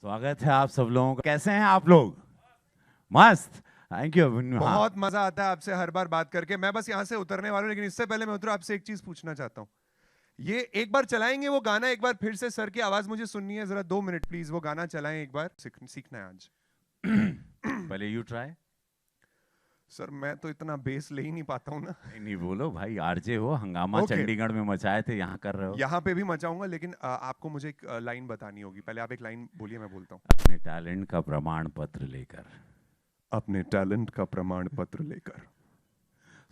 स्वागत है आप सब लोगों का। कैसे हैं आप लोग? मस्त। Thank you Abhimanyu. हाँ, बहुत मजा आता है आपसे हर बार बात करके। मैं बस यहाँ से उतरने वाला हूँ, लेकिन इससे पहले मैं उतरूँ आपसे एक चीज पूछना चाहता हूँ। ये एक बार चलाएंगे वो गाना, एक बार फिर से सर की आवाज मुझे सुननी है, जरा 2 मिनट प्लीज वो गाना चलाएं एक बार, सीखना है आज। पहले यू ट्राई। सर मैं तो इतना बेस ले ही नहीं पाता हूँ ना। नहीं नहीं, बोलो भाई, आरजे हो। हंगामा ओके, चंडीगढ़ में मचाए थे, यहाँ कर रहे हो। यहाँ पे भी मचाऊंगा, लेकिन आपको मुझे एक लाइन बतानी होगी। पहले आप एक लाइन बोलिए, मैं बोलता हूँ। अपने टैलेंट का प्रमाण पत्र लेकर अपने टैलेंट का प्रमाण पत्र लेकर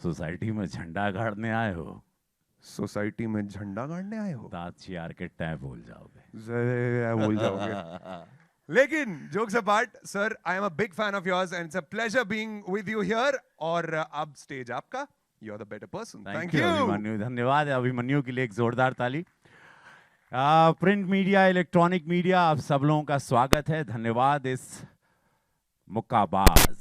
सोसाइटी में झंडा गाड़ने आए हो। सोसाइटी में झंडा गाड़ने आए हो। दांत चियार के टै बोल जाओगे। भूल जाओगे। लेकिन jokes apart sir, I am a big fan of yours and it's a pleasure being with you here. और अब स्टेज आपका, you are the better person. Thank thank you you. Abhimanyu. धन्यवाद है अभिमन्यु के लिए एक जोरदार ताली। प्रिंट मीडिया, इलेक्ट्रॉनिक मीडिया, आप सब लोगों का स्वागत है। धन्यवाद। इस मुक्काबाज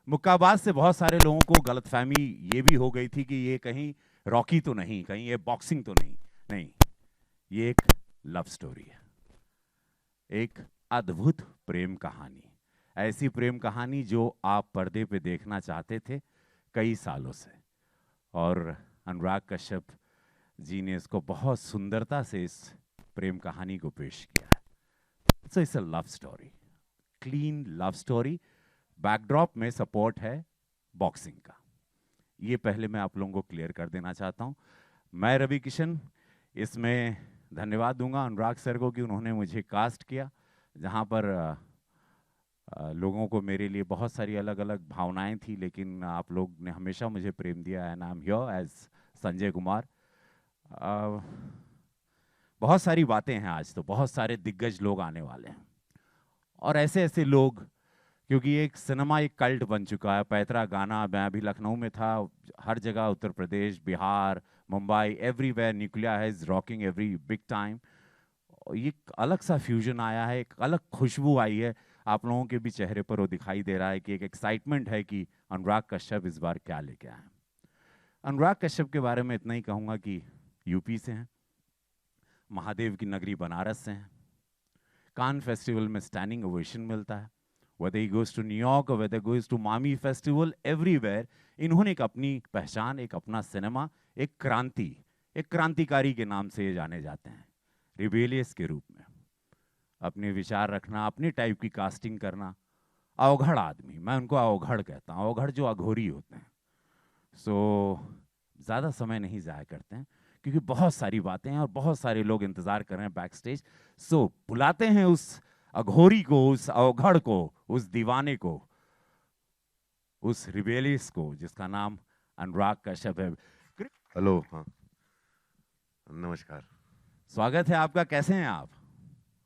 मुक्काबाज से बहुत सारे लोगों को गलतफहमी ये भी हो गई थी कि ये कहीं रॉकी तो नहीं, कहीं ये बॉक्सिंग तो नहीं। नहीं, ये एक लव स्टोरी है, एक अद्भुत प्रेम कहानी। ऐसी प्रेम कहानी जो आप पर्दे पे देखना चाहते थे कई सालों से, और अनुराग कश्यप जी ने इसको बहुत सुंदरता से इस प्रेम कहानी को पेश किया है। So it's a love story, clean love story. Backdrop में सपोर्ट है बॉक्सिंग का। ये पहले मैं आप लोगों को क्लियर कर देना चाहता हूँ। मैं रवि किशन इसमें धन्यवाद दूंगा अनुराग सर को कि उन्होंने मुझे कास्ट किया, जहाँ पर लोगों को मेरे लिए बहुत सारी अलग अलग भावनाएं थी, लेकिन आप लोग ने हमेशा मुझे प्रेम दिया। And I am here as Sanjay Kumar. बहुत सारी बातें हैं आज, तो बहुत सारे दिग्गज लोग आने वाले हैं, और ऐसे ऐसे लोग, क्योंकि एक सिनेमा एक कल्ट बन चुका है। पैतरा गाना, मैं अभी लखनऊ में था, हर जगह उत्तर प्रदेश, बिहार, मुंबई, एवरीवेयर न्यूक्लिया है रॉकिंग एवरी बिग टाइम। ये एक अलग सा फ्यूजन आया है, एक अलग खुशबू आई है। आप लोगों के भी चेहरे पर वो दिखाई दे रहा है कि एक एक्साइटमेंट है कि अनुराग कश्यप इस बार क्या लेके आए। अनुराग कश्यप के बारे में इतना ही कहूँगा कि यूपी से हैं, महादेव की नगरी बनारस से हैं, कान फेस्टिवल में स्टैंडिंग ओवेशन मिलता है। whether he goes to New York or whether goes to Mami Festival, everywhere इन्होंने एक अपनी पहचान, एक अपना सिनेमा, एक क्रांति, एक क्रांतिकारी के नाम से ये जाने जाते हैं। रिबेलियस के रूप में अपने विचार रखना, अपनी टाइप की कास्टिंग करना, अवघड़ आदमी, मैं उनको अवघड़ कहता हूँ, अवघड़ जो अघोरी होते हैं। ज़्यादा समय नहीं ज़ाया करते हैं, क्योंकि बहुत सारी बातें हैं और बहुत सारे लोग इंतज़ार कर रहे हैं बैक स्टेज। बुलाते हैं उस अघोरी को, उस अवघड़ को, उस दीवाने को, उस रिबेलियस को, जिसका नाम अनुराग कश्यप है। हेलो। हाँ, नमस्कार। स्वागत है आपका। कैसे हैं आप?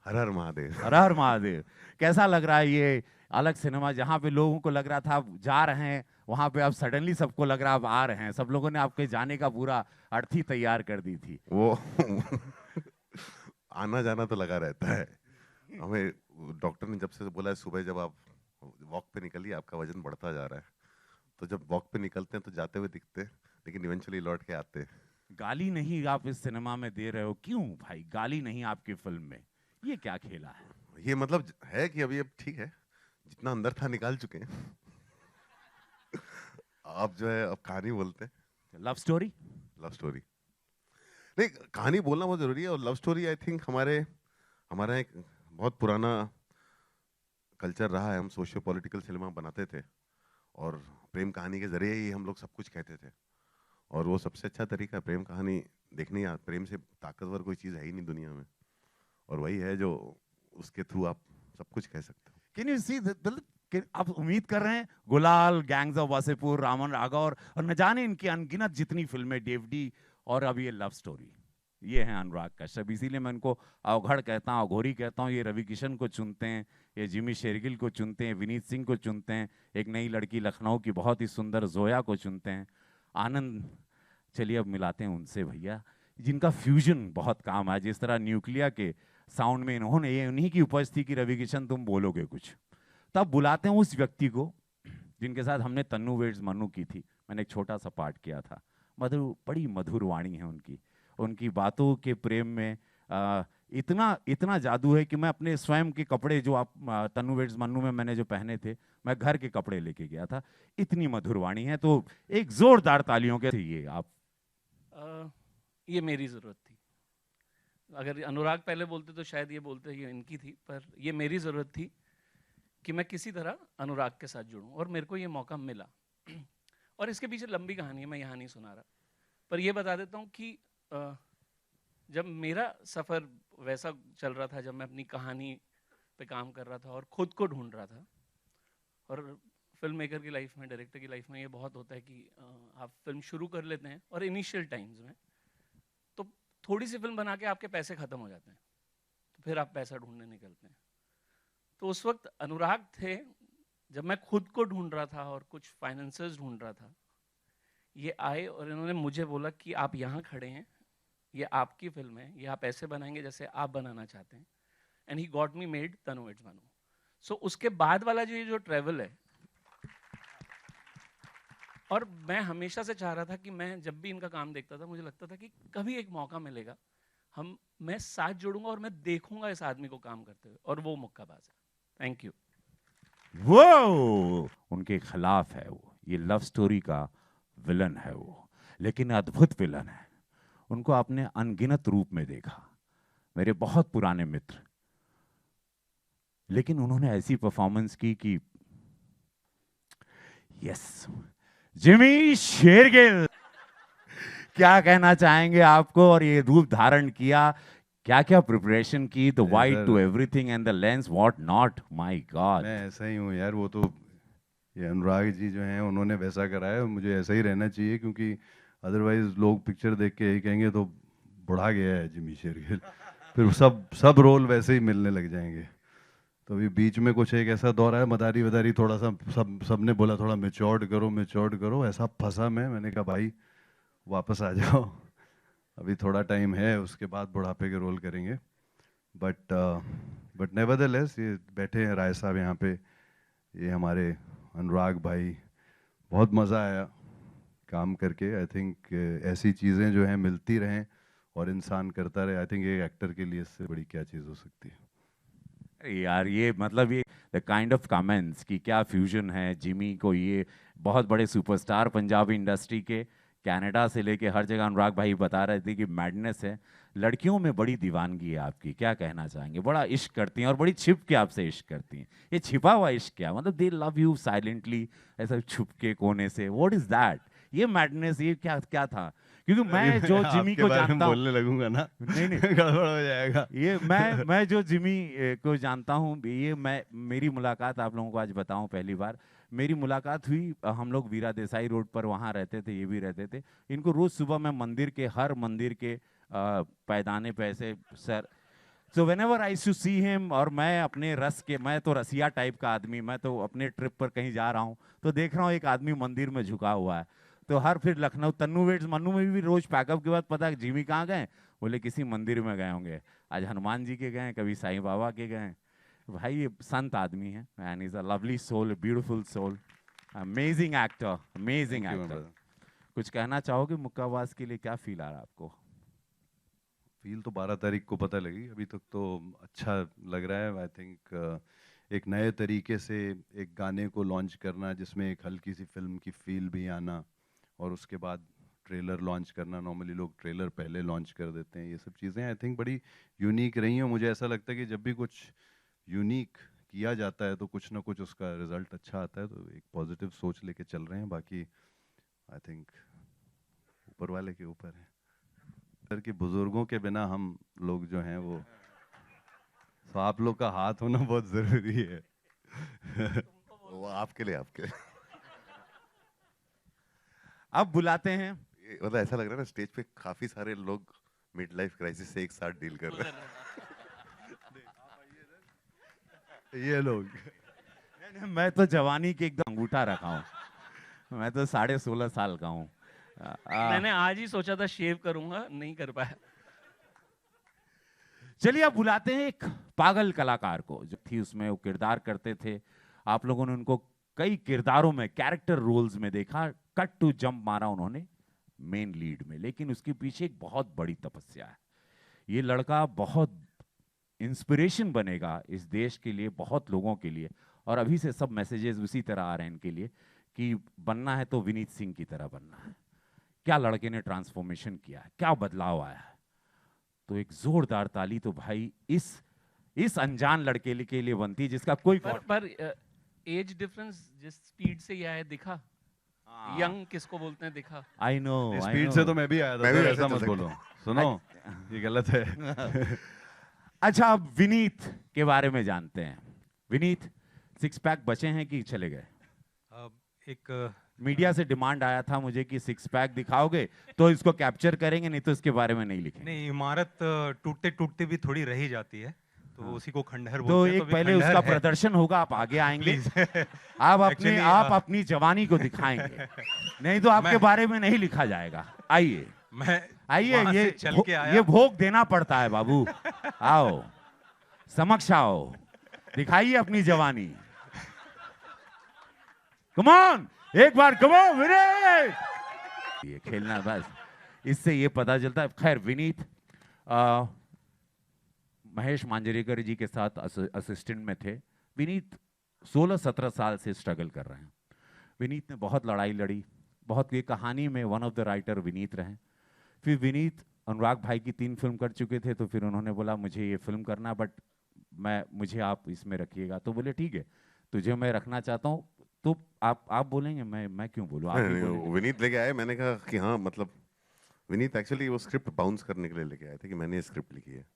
हर हर महादेव। हर हर महादेव। कैसा लग रहा है ये अलग सिनेमा, जहाँ पे लोगों को लग रहा था आप जा रहे हैं, वहाँ पे आप सडनली सबको लग रहा है आप आ रहे हैं। सब लोगों ने आपके जाने का पूरा अर्थी तैयार कर दी थी। वो आना जाना तो लगा रहता है हमें। डॉक्टर ने जब से बोला है सुबह जब आप वॉक पे निकलिए आपका वजन बढ़ता जा रहा है, तो जब वॉक पे निकलते हैं तो जाते हुए दिखते हैं, लेकिन इवेंचुअली लौट के आते हैं। गाली नहीं आप इस सिनेमा में दे रहे हो, क्यों भाई? गाली नहीं आपकी फिल्म में, ये क्या खेला है? ये मतलब है कि अभी अब ठीक है, जितना अंदर था निकाल चुके हैं। आप जो है अब कहानी बोलते हैं। Love story. लव स्टोरी नहीं, कहानी बोलना बहुत जरूरी है। और लव स्टोरी आई थिंक हमारा एक बहुत पुराना कल्चर रहा है। हम सोशियो पॉलिटिकल सिनेमा बनाते थे और प्रेम कहानी के जरिए ही हम लोग सब कुछ कहते थे, और वो सबसे अच्छा तरीका है प्रेम कहानी देखनी है। प्रेम से ताकतवर कोई चीज़ है ही नहीं दुनिया में, और वही है जो उसके थ्रू आप सब कुछ कह सकते हो। कैन यू सी, आप उम्मीद कर रहे हैं गुलाल, गैंग्स ऑफ वासेपुर, रामन रागा और न जाने इनकी अनगिनत जितनी फिल्में, डेवडी, और अब ये लव स्टोरी, ये है अनुराग कश्यप। इसीलिए मैं इनको अवघड़ कहता हूँ, अघोरी कहता हूँ। ये रवि किशन को चुनते हैं, ये जिमी शेरगिल को चुनते हैं, विनीत सिंह को चुनते हैं, एक नई लड़की लखनऊ की बहुत ही सुंदर जोया को चुनते हैं, आनंद। चलिए अब मिलाते हैं उनसे भैया, जिनका फ्यूजन बहुत काम है। जिस तरह न्यूक्लिया के साउंड में इन्होंने, ये उन्हीं की उपज थी कि रवि किशन तुम बोलोगे कुछ, तब बुलाते हैं उस व्यक्ति को जिनके साथ हमने तन्नू वेड्स मन्नू की थी। मैंने एक छोटा सा पार्ट किया था। मधुर, बड़ी मधुर वाणी है उनकी, उनकी बातों के प्रेम में इतना इतना जादू है कि मैं अपने स्वयं के कपड़े जो आप तन्नू वेड्स मन्नू में मैंने जो पहने थे, मैं घर के कपड़े लेके गया था। इतनी मधुर वाणी है, तो एक जोरदार तालियों के ये आप। ये मेरी ज़रूरत थी। अगर अनुराग पहले बोलते तो शायद ये बोलते ये इनकी थी, पर ये मेरी ज़रूरत थी कि मैं किसी तरह अनुराग के साथ जुड़ूं, और मेरे को ये मौका मिला। और इसके पीछे लंबी कहानी है, मैं यहाँ नहीं सुना रहा, पर ये बता देता हूँ कि जब मेरा सफ़र वैसा चल रहा था, जब मैं अपनी कहानी पे काम कर रहा था और ख़ुद को ढूंढ रहा था, और फिल्म मेकर की लाइफ में, डायरेक्टर की लाइफ में ये बहुत होता है कि आप फिल्म शुरू कर लेते हैं और इनिशियल टाइम्स में तो थोड़ी सी फिल्म बना के आपके पैसे ख़त्म हो जाते हैं, तो फिर आप पैसा ढूंढने निकलते हैं। तो उस वक्त अनुराग थे जब मैं खुद को ढूंढ रहा था और कुछ फाइनेंसर्स ढूंढ रहा था। ये आए और इन्होंने मुझे बोला कि आप यहाँ खड़े हैं, ये आपकी फिल्म है, ये आप ऐसे बनाएंगे जैसे आप बनाना चाहते हैं। And he got me made Tanu weds Manu. So उसके बाद वाला जो ट्रैवल है, और मैं हमेशा से चाह रहा था कि मैं जब भी इनका काम देखता था मुझे लगता था कि कभी एक मौका मिलेगा, मैं साथ जोड़ूंगा और मैं देखूंगा इस आदमी को काम करते हुए, और वो मुक्काबाज है। Thank you. वो उनके खिलाफ है, वो ये लव स्टोरी का विलन है वो, लेकिन अद्भुत विलन है। उनको आपने अनगिनत रूप में देखा, मेरे बहुत पुराने मित्र, लेकिन उन्होंने ऐसी परफॉर्मेंस की कि यस, जिमी शेरगिल, क्या कहना चाहेंगे आपको? और ये रूप धारण किया, क्या क्या प्रिपरेशन की, the white to everything and the lens what not, my God. मैं ऐसा ही हूँ यार, वो तो ये अनुराग जी जो हैं उन्होंने वैसा कराया, मुझे ऐसा ही रहना चाहिए, क्योंकि अदरवाइज लोग पिक्चर देख के यही कहेंगे तो बुढ़ा गया है जिमी शेरगिल। फिर सब रोल वैसे ही मिलने लग जाएंगे। तो अभी बीच में कुछ एक ऐसा दौर आया, मदारी वदारी थोड़ा सा सबने बोला थोड़ा मैच्योर्ड करो, ऐसा फंसा मैंने कहा भाई वापस आ जाओ, अभी थोड़ा टाइम है, उसके बाद बुढ़ापे के रोल करेंगे। बट नेवरदलेस ये बैठे हैं राय साहब यहाँ पे, ये हमारे अनुराग भाई, बहुत मज़ा आया काम करके। आई थिंक ऐसी चीज़ें जो हैं मिलती रहें और इंसान करता रहे। आई थिंक एक एक्टर के लिए इससे बड़ी क्या चीज़ हो सकती है यार। ये मतलब ये द काइंड ऑफ कमेंट्स कि क्या फ्यूजन है। जिमी को ये बहुत बड़े सुपरस्टार पंजाबी इंडस्ट्री के, कनाडा से लेके हर जगह अनुराग भाई बता रहे थे कि मैडनेस है। लड़कियों में बड़ी दीवानगी है आपकी, क्या कहना चाहेंगे? बड़ा इश्क करती हैं और बड़ी छिप के आपसे इश्क करती हैं। ये छिपा हुआ इश्क क्या, मतलब दे लव यू साइलेंटली, ऐसा छुप के कोने से, व्हाट इज दैट? ये मैडनेस, ये क्या क्या था? क्योंकि मैं जो जिमी को जानता हूँ, बोलने लगूंगा ना नहीं गड़बड़ हो जाएगा। ये मैं जो जिमी को जानता हूँ, ये मेरी मुलाकात आप लोगों को आज बताऊं, पहली बार मेरी मुलाकात हुई, हम लोग वीरा देसाई रोड पर वहाँ रहते थे, ये भी रहते थे। इनको रोज सुबह मैं हर मंदिर के पैदाने पे ऐसे sir, so whenever I to see him, और मैं अपने मैं तो रसिया टाइप का आदमी, मैं तो अपने ट्रिप पर कहीं जा रहा हूँ तो देख रहा हूँ एक आदमी मंदिर में झुका हुआ है। तो हर फिर लखनऊ तन्नू वेड्स मन्नू में भी रोज पैकअप के बाद पता है जिमी कहाँ गए, बोले किसी मंदिर में गए होंगे, आज हनुमान जी के गए, कभी साईं बाबा के गए। भाई ये संत आदमी है, and is a lovely soul, beautiful soul, amazing actor, amazing actor. कुछ कहना चाहोगे मुक्काबाज के लिए? क्या फील आ रहा है आपको? फील तो 12 तारीख को पता लगी, अभी तक तो अच्छा लग रहा है। आई थिंक एक नए तरीके से एक गाने को लॉन्च करना, जिसमें एक हल्की सी फिल्म की फील भी आना, और उसके बाद ट्रेलर लॉन्च करना। नॉर्मली लोग ट्रेलर पहले लॉन्च कर देते हैं। ये सब चीज़ें आई थिंक बड़ी यूनिक रही हैं। मुझे ऐसा लगता है कि जब भी कुछ यूनिक किया जाता है तो कुछ ना कुछ उसका रिजल्ट अच्छा आता है। तो एक पॉजिटिव सोच लेके चल रहे हैं। बाकी आई थिंक ऊपर वाले के ऊपर है। सर के बुजुर्गों के बिना हम लोग जो हैं वो, तो आप लोग का हाथ होना बहुत ज़रूरी है। वो आपके लिए, आपके अब बुलाते हैं, मतलब ऐसा लग रहा है ना स्टेज पे काफी सारे लोग मिड लाइफ क्राइसिस से एक साथ डील कर रहे हैं। ये लोग मैं तो जवानी के एकदम अंगूठा रखा हूँ, मैं तो 16.5 साल का हूँ। मैंने आज ही सोचा था शेव करूंगा, नहीं कर पाया। चलिए अब बुलाते हैं एक पागल कलाकार को, जो थी उसमें वो किरदार करते थे। आप लोगों ने उनको कई किरदारों में, कैरेक्टर रोल्स में देखा, कट टू जंप मारा उन्होंने मेन लीड में, लेकिन उसके पीछे एक बहुत बड़ी तपस्या है। ये लड़का बहुत इंस्पिरेशन बनेगा इस देश के लिए, बहुत लोगों के लिए। और अभी से सब मैसेजेस उसी तरह आ रहे हैं इनके लिए कि बनना है तो विनीत सिंह की तरह बनना है। क्या लड़के ने ट्रांसफॉर्मेशन किया है, क्या बदलाव आया है। तो एक जोरदार ताली तो भाई इस अनजान लड़के के लिए बनती है जिसका कोई पर एज डिफरेंस जिस स्पीड से ये आया दिखा, यंग किसको बोलते हैं दिखा। आई नो स्पीड से तो मैं भी आया था, मैं भी सर, वैसे ऐसा चल मत सकता बोलो। सुनो, ये गलत है। अच्छा, अब विनीत के बारे में जानते हैं। विनीत, सिक्स पैक बचे हैं कि चले गए? एक मीडिया से डिमांड आया था मुझे कि सिक्स पैक दिखाओगे तो इसको कैप्चर करेंगे, नहीं तो इसके बारे में नहीं लिखेंगे। नहीं, इमारत टूटते टूटते भी थोड़ी रह ही जाती है, तो हाँ। उसी को खंडहर तो बोलते हैं। एक अभी पहले खंडहर उसका है। प्रदर्शन होगा, आप आगे आएंगे, प्लीज आप अपनी जवानी को दिखाएंगे, नहीं तो आपके बारे में नहीं लिखा जाएगा। आइए मैं आइए, वहाँ से चल के आया। ये भोग देना पड़ता है बाबू। आओ, समक्ष आओ, दिखाइए अपनी जवानी। कम ऑन, एक बार कम ऑन विनीत। ये खेलना बस, इससे ये पता चलता है। खैर विनीत महेश मांजरेकर जी के साथ असिस्टेंट में थे। विनीत 16-17 साल से स्ट्रगल कर रहे हैं। विनीत ने बहुत लड़ाई लड़ी, बहुत, ये कहानी में one of the writer Vineet रहे। फिर विनीत अनुराग भाई की 3 फिल्म कर चुके थे, तो फिर उन्होंने बोला मुझे ये फिल्म करना, बट मुझे आप इसमें रखिएगा। तो बोले ठीक है, तुझे मैं रखना चाहता हूँ, तो आप बोलेंगे, मैं क्यों बोलूँ, आप ही बोलेंगे। विनीत लेके आए, मैंने कहा कि हाँ, मतलब विनीत एक्चुअली वो स्क्रिप्ट बाउंस करने के लिए लेके आए थे कि मैंने ये स्क्रिप्ट लिखी है,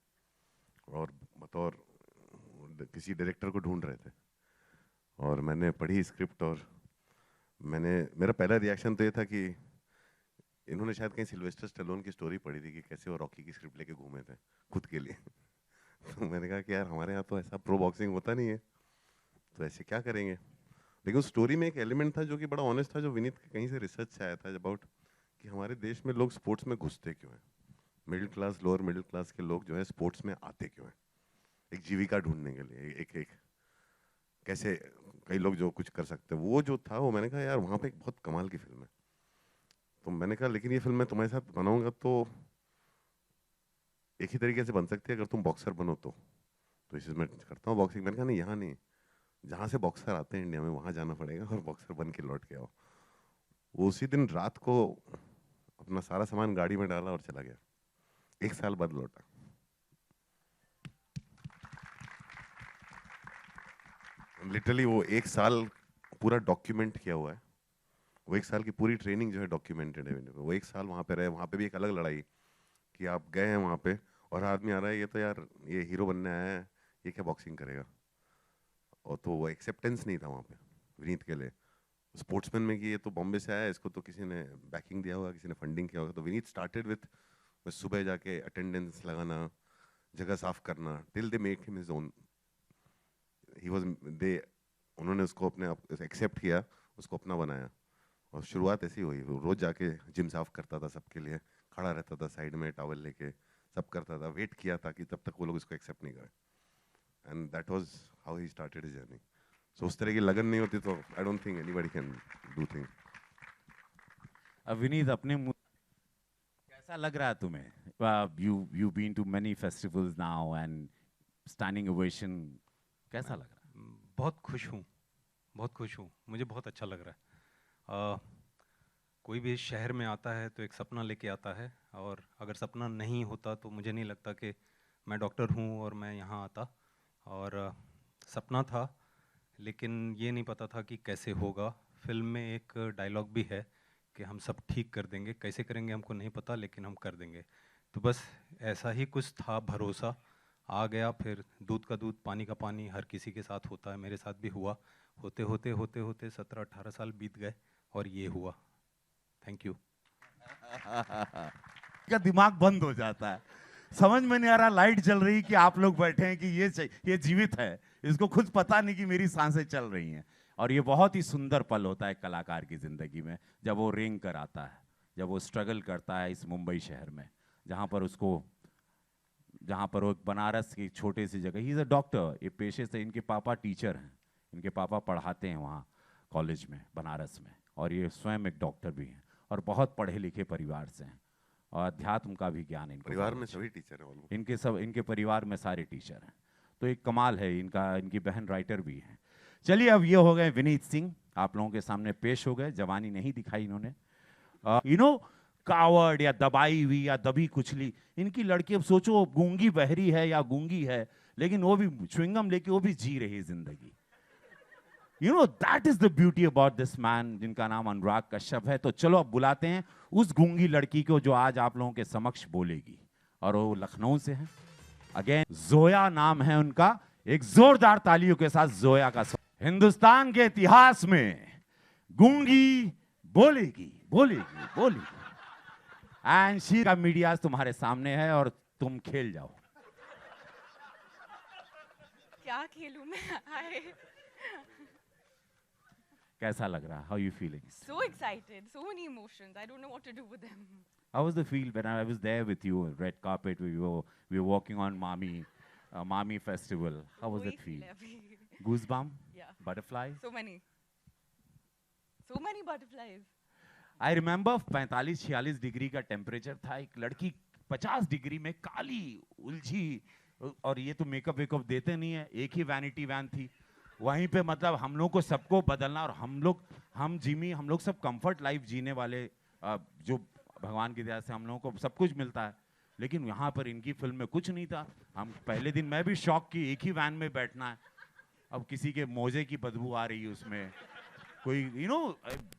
और बतौर किसी डायरेक्टर को ढूंढ रहे थे। और मैंने पढ़ी स्क्रिप्ट, और मेरा पहला रिएक्शन तो ये था कि इन्होंने शायद कहीं सिल्वेस्टर स्टेलोन की स्टोरी पढ़ी थी कि कैसे वो रॉकी की स्क्रिप्ट लेके घूमे थे खुद के लिए। तो मैंने कहा कि यार हमारे यहाँ तो ऐसा प्रो बॉक्सिंग होता नहीं है, तो ऐसे क्या करेंगे। लेकिन उस स्टोरी में एक एलिमेंट था जो कि बड़ा ऑनेस्ट था, जो विनीत के कहीं से रिसर्च से आया था अबाउट कि हमारे देश में लोग स्पोर्ट्स में घुसते क्यों हैं, middle class, lower middle class के लोग जो है स्पोर्ट्स में आते क्यों हैं, एक जीविका ढूंढने के लिए, एक कैसे कई लोग जो कुछ कर सकते हैं, वो जो था वो मैंने कहा यार वहाँ पे एक बहुत कमाल की फिल्म है। तो मैंने कहा लेकिन ये फिल्म मैं तुम्हारे साथ बनाऊंगा तो एक ही तरीके से बन सकती है, अगर तुम बॉक्सर बनो तो इसमें करता हूँ बॉक्सिंग। मैंने कहा नहीं, यहाँ नहीं, जहाँ से बॉक्सर आते हैं इंडिया में वहाँ जाना पड़ेगा और बॉक्सर बन के लौट के आओ। वो उसी दिन रात को अपना सारा सामान गाड़ी में डाला और चला गया। 1 साल बाद लौटा। लिटरली वो 1 साल पूरा डॉक्यूमेंट किया हुआ है। वो 1 साल की पूरी ट्रेनिंग जो है डॉक्यूमेंटेड है। वो 1 साल वहाँ पे रहे। वहाँ पे भी एक अलग लड़ाई कि आप गए हैं वहाँ पे और आदमी आ रहा है, ये तो यार ये हीरो बनने आया है, ये क्या बॉक्सिंग करेगा। और तो वो एक्सेप्टेंस नहीं था वहाँ पे विनीत के लिए स्पोर्ट्समैन में कि ये तो बॉम्बे से आया है, इसको तो किसी ने बैकिंग दिया होगा, किसी ने फंडिंग किया होगा। तो विनीत स्टार्टेड विथ सुबह जाके अटेंडेंस लगाना, जगह साफ करना, till they make him his own. He was they उन्होंने उसको अपने एक्सेप्ट किया, उसको अपना बनाया। और शुरुआत ऐसी हुई, रोज जाके जिम साफ करता था सबके लिए, खड़ा रहता था साइड में टॉवल लेके, सब करता था, वेट किया था कि तब तक वो लोग इसको एक्सेप्ट नहीं करें। And that was how he started his journey. So उस तरह की लगन नहीं होती तो I don't think anybody can do things. Vineet, अपने कैसा लग रहा है तुम्हें? You been too many festivals now and standing ovation, कैसा लग रहा है? बहुत खुश हूँ, बहुत खुश हूँ, मुझे बहुत अच्छा लग रहा है। कोई भी शहर में आता है तो एक सपना लेके आता है, और अगर सपना नहीं होता तो मुझे नहीं लगता कि मैं डॉक्टर हूँ और मैं यहाँ आता। और सपना था, लेकिन ये नहीं पता था कि कैसे होगा। फिल्म में एक डायलॉग भी है कि हम सब ठीक कर देंगे, कैसे करेंगे हमको नहीं पता, लेकिन हम कर देंगे। तो बस ऐसा ही कुछ था, भरोसा आ गया। फिर दूध का दूध, पानी का पानी, हर किसी के साथ होता है, मेरे साथ भी हुआ। होते होते होते होते 17-18 साल बीत गए और ये हुआ। Thank you. का दिमाग बंद हो जाता है, समझ में नहीं आ रहा, लाइट जल रही कि आप लोग बैठे हैं कि ये जीवित है, इसको खुद पता नहीं कि मेरी सांसें चल रही हैं। और ये बहुत ही सुंदर पल होता है कलाकार की जिंदगी में, जब वो रेंग कर आता है, जब वो स्ट्रगल करता है इस मुंबई शहर में, जहाँ पर वो एक बनारस की छोटी सी जगह, ही इज अ डॉक्टर, ये पेशे से, इनके पापा टीचर हैं, इनके पापा पढ़ाते हैं वहाँ कॉलेज में बनारस में, और ये स्वयं एक डॉक्टर भी हैं और बहुत पढ़े लिखे परिवार से हैं। और अध्यात्म का भी ज्ञान इनको परिवार बहुत में अच्छा। सभी टीचर हैं ऑलमोस्ट। इनके परिवार में सारे टीचर हैं, तो एक कमाल है इनका। इनकी बहन राइटर भी है। चलिए, अब ये हो गए विनीत सिंह, आप लोगों के सामने पेश हो गए। जवानी नहीं दिखाई इन्होंने, कावर्ड या दबाई हुई या दबी कुचली इनकी लड़की। अब सोचो, गूंगी बहरी है या गूंगी है, लेकिन वो भी च्युइंगम लेके वो भी जी रही है जिंदगी। That is the beauty about this man, जिनका नाम अनुराग कश्यप है। तो चलो अब बुलाते हैं उस गूंगी लड़की को जो आज आप लोगों के समक्ष बोलेगी, और वो लखनऊ से है। अगेन, जोया नाम है उनका। एक जोरदार तालियों के साथ जोया का हिंदुस्तान के इतिहास में गूंगी बोलेगी, बोलेगी, बोलेगी। एंड शी का मीडिया तुम्हारे सामने है और तुम खेल जाओ। क्या खेलूं मैं? हाय, कैसा लग रहा? How you feeling? so excited, so many emotions. I don't know what to do with them. How was the feel when I was there with you, red carpet? We were walking on Mami Festival. How was वही that feel? है अभी। Goosebump? Yeah, Butterflies? so many butterflies. I remember 45-46 degree का temperature था। एक लड़की 50 degree में काली उलझी, और ये तो मेकअप वेकअप देते नहीं है। एक ही वैनिटी वैन थी वहीं पे। मतलब हम लोग को सबको बदलना, और हम जिमी, हम लोग सब कंफर्ट लाइफ जीने वाले, जो भगवान की दया से हम लोगों को सब कुछ मिलता है। लेकिन यहाँ पर इनकी फिल्म में कुछ नहीं था। हम पहले दिन मैं भी शॉक की, एक ही वैन में बैठना है। अब किसी के मोजे की बदबू आ रही है उसमें, कोई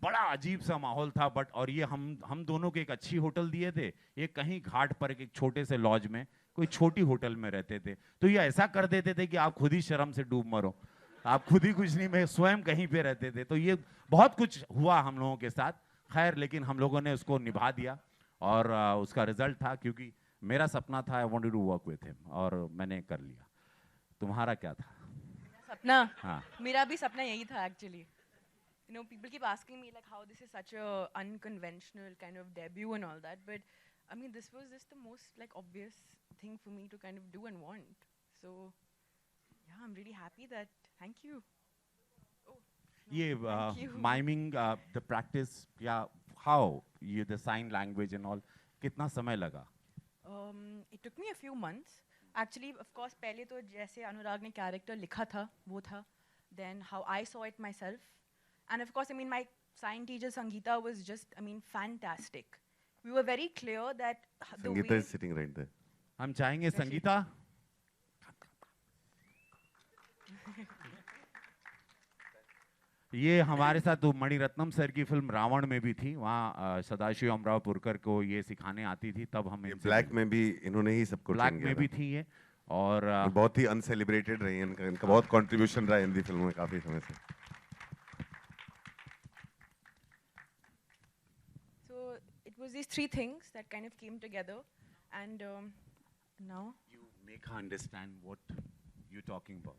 बड़ा अजीब सा माहौल था। बट और ये हम दोनों को एक अच्छी होटल दिए थे, ये कहीं घाट पर एक छोटे से लॉज में कोई छोटी होटल में रहते थे। तो ये ऐसा कर देते थे कि आप खुद ही शर्म से डूब मरो, आप खुद ही कुछ नहीं, मैं स्वयं कहीं पे रहते थे। तो ये बहुत कुछ हुआ हम लोगों के साथ। खैर, लेकिन हम लोगों ने उसको निभा दिया, और उसका रिजल्ट था, क्योंकि मेरा सपना था, I wanted to work with him, और मैंने कर लिया। तुम्हारा क्या था? सपना? हाँ, मेरा भी सपना यही था actually. People keep asking me like how this is such a unconventional kind of debut and all that, but I mean this was just the most like obvious thing for me to kind of do and want. So yeah, I'm really happy that. Thank you. Oh, no, ये thank you. Miming the practice, या how ये the sign language and all, कितना समय लगा? It took me a few months. Actually, of course, पहले तो जैसे अनुराग ने कैरेक्टर लिखा था वो था, then how I saw it myself, and of course, I mean my sign teacher Sangeeta was just, I mean, fantastic. We were very clear that the Sangeeta way is sitting right there. हम चाहेंगे संगीता। ये हमारे साथ तो Mani Ratnam sir की film Raavan में भी थी। वहाँ सदाशिव अमरावपुरकर को ये सिखाने आती थी, तब हम ब्लैक में भी इन्होंने ही सबको ब्लैक train में किया भी था। थी ये। और बहुत ही अनसेलिब्रेटेड रही है इनका बहुत कंट्रीब्यूशन रहा है हिंदी फिल्मों में काफी समय से। so it was these three things that kind of came together, and now you make her understand what you talking about.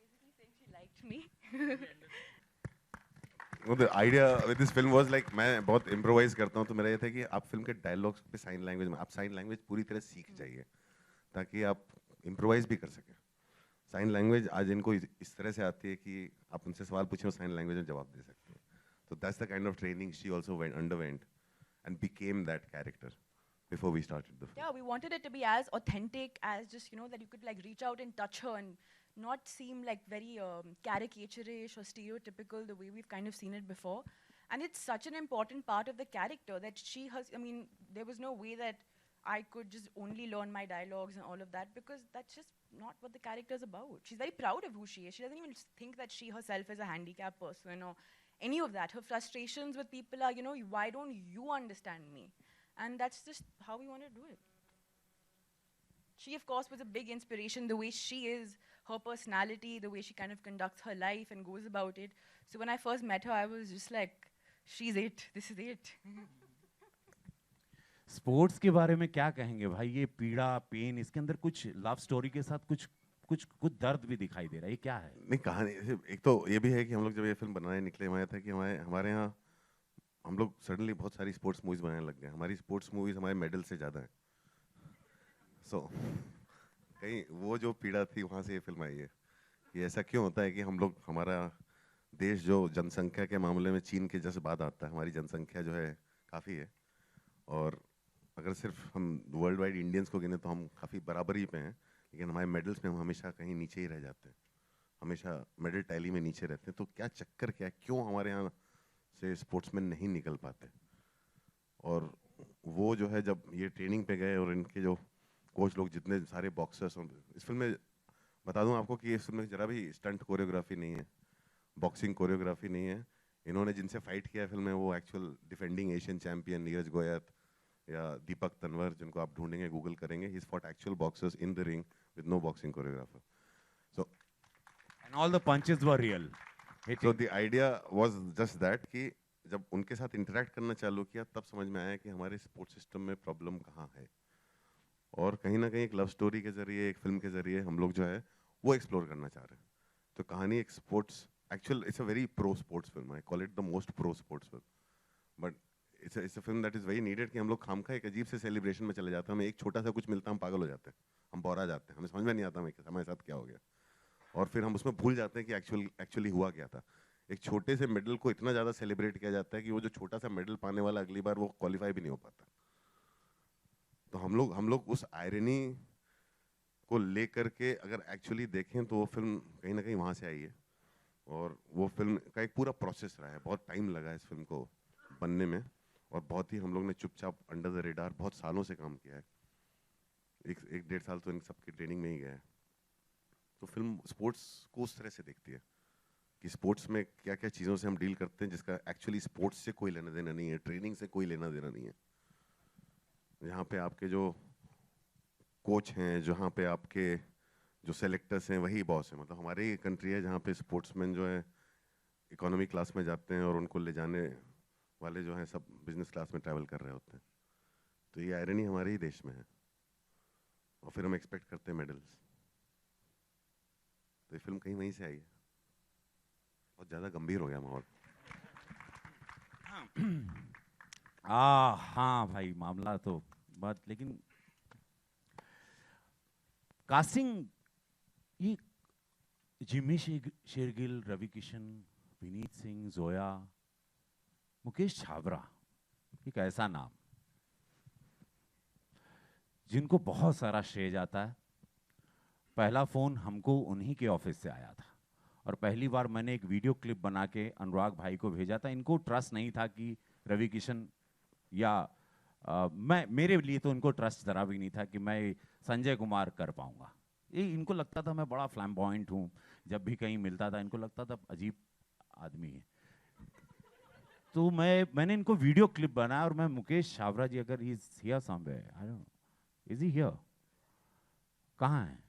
basically saying she liked me. The idea with this film was like मैं बहुत improvise करता हूँ, तो मेरा ये था कि आप फिल्म के डायलॉग्स पे साइन लैंग्वेज में, आप साइन लैंग्वेज पूरी तरह सीख जाइए ताकि आप improvise भी कर सकें। साइन लैंग्वेज आज इनको इस तरह से आती है कि आप उनसे सवाल पूछें और साइन लैंग्वेज में जवाब दे सकते हैं। तो that's the kind of training she also underwent and became that character before we started the film. Yeah, we wanted it to be as authentic as just, that you could like reach out and touch her and not seem like very caricaturish or stereotypical the way we've kind of seen it before. And it's such an important part of the character that she has, I mean, there was no way that I could just only learn my dialogues and all of that, because that's just not what the character is about. She's very proud of who she is. She doesn't even think that she herself is a handicapped person or any of that. Her frustrations with people are, why don't you understand me? And that's just how we want to do it. She, of course, was a big inspiration, the way she is, her personality, the way she kind of conducts her life and goes about it. So when I first met her, I was just like, she's it, this is it. Sports के बारे में क्या कहेंगे भाई? ये पीड़ा, pen, इसके अंदर कुछ लव स्टोरी के साथ कुछ दर्द भी दिखाई दे रहा है, ये क्या है? नहीं, कहानी एक तो ये भी है कि हम लोग जब ये फिल्म बनाने निकले हुए था कि हमारे यहाँ हम लोग सडनली बहुत सारी स्पोर्ट्स मूवीज बनाने लग गए। हमारी स्पोर्ट्स मूवीज हमारे मेडल से ज़्यादा है। सो कहीं वो जो पीड़ा थी वहाँ से ये फिल्म आई है कि ऐसा क्यों होता है कि हम लोग, हमारा देश जो जनसंख्या के मामले में चीन के जैसे बाद आता है, हमारी जनसंख्या जो है काफ़ी है, और अगर सिर्फ हम वर्ल्ड वाइड इंडियंस को गिने तो हम काफ़ी बराबरी पे हैं, लेकिन हमारे मेडल्स में हम हमेशा कहीं नीचे ही रह जाते हैं, हमेशा मेडल टैली में नीचे रहते हैं। तो क्या चक्कर क्या है, क्यों हमारे यहाँ से स्पोर्ट्समैन नहीं निकल पाते? और वो जो है जब ये ट्रेनिंग पे गए और इनके जो कोच लोग जितने सारे बॉक्सर्स, इस फिल्म में बता दूं आपको कि इस फिल्म में जरा भी स्टंट कोरियोग्राफी नहीं है, बॉक्सिंग कोरियोग्राफी नहीं है। इन्होंने जिनसे फाइट किया फिल्म में वो actual defending Asian champion Neeraj Goyat या दीपक तनवर, जिनको आप ढूंढेंगे गूगल करेंगे, he fought actual boxers in the ring with no boxing choreographer. So And all the punches were real. So the idea was just that कि जब उनके साथ इंटरेक्ट करना चालू किया तब समझ में आया कि हमारे स्पोर्ट्स सिस्टम में प्रॉब्लम कहाँ है, और कहीं ना कहीं एक लव स्टोरी के जरिए, एक फिल्म के जरिए हम लोग जो है वो एक्सप्लोर करना चाह रहे हैं। तो कहानी एक sports, actual it's a very pro sports film, I call it the most pro sports film, but it's a film that is very needed कि हम लोग खामखा एक अजीब से सेलिब्रेशन में चले जाते हैं, हमें एक छोटा सा कुछ मिलता है हम पागल हो जाते हैं, हम बौरा जाते हैं, हमें समझ में नहीं आता हमारे साथ क्या हो गया, और फिर हम उसमें भूल जाते हैं कि एक्चुअली हुआ क्या था। एक छोटे से मेडल को इतना ज़्यादा सेलिब्रेट किया जाता है कि वो जो छोटा सा मेडल पाने वाला अगली बार वो क्वालिफाई भी नहीं हो पाता। तो हम लोग उस आयरनी को लेकर के अगर एक्चुअली देखें तो वो फिल्म कहीं ना कहीं वहाँ से आई है, और वो फिल्म का एक पूरा प्रोसेस रहा है, बहुत टाइम लगा है इस फिल्म को बनने में, और बहुत ही हम लोग ने चुपचाप अंडर द रेडार बहुत सालों से काम किया है, एक डेढ़ साल तो इन सबकी ट्रेनिंग में ही गया है। तो फिल्म स्पोर्ट्स को उस तरह से देखती है कि स्पोर्ट्स में क्या क्या चीज़ों से हम डील करते हैं जिसका एक्चुअली स्पोर्ट्स से कोई लेना देना नहीं है, ट्रेनिंग से कोई लेना देना नहीं है। यहाँ पे आपके जो कोच हैं, जहाँ पे आपके जो सेलेक्टर्स हैं वही बॉस है, मतलब हमारी ये कंट्री है जहाँ पे स्पोर्ट्समैन जो है इकोनॉमी क्लास में जाते हैं और उनको ले जाने वाले जो हैं सब बिजनेस क्लास में ट्रैवल कर रहे होते हैं। तो ये आयरनी हमारे ही देश में है, और फिर हम एक्सपेक्ट करते हैं मेडल्स। तो ये फिल्म कहीं वहीं से आई है, बहुत ज़्यादा गंभीर हो गया माहौल। हाँ भाई, मामला तो बात, लेकिन कास्टिंग, ये जिमी शेरगिल, रवि किशन, विनीत सिंह, जोया, मुकेश छाबरा, एक ऐसा नाम जिनको बहुत सारा श्रेय जाता है। पहला फ़ोन हमको उन्हीं के ऑफिस से आया था, और पहली बार मैंने एक वीडियो क्लिप बना के अनुराग भाई को भेजा था। इनको ट्रस्ट नहीं था कि रवि किशन या मेरे लिए तो इनको ट्रस्ट जरा भी नहीं था कि मैं संजय कुमार कर पाऊंगा। ये इनको लगता था मैं बड़ा फ्लैम्बॉयंट हूँ, जब भी कहीं मिलता था इनको लगता था अजीब आदमी है। तो मैंने इनको वीडियो क्लिप बनाया, और मैं मुकेश छाबरा जी, अगर he is here somewhere, I don't no, is he here, कहाँ है?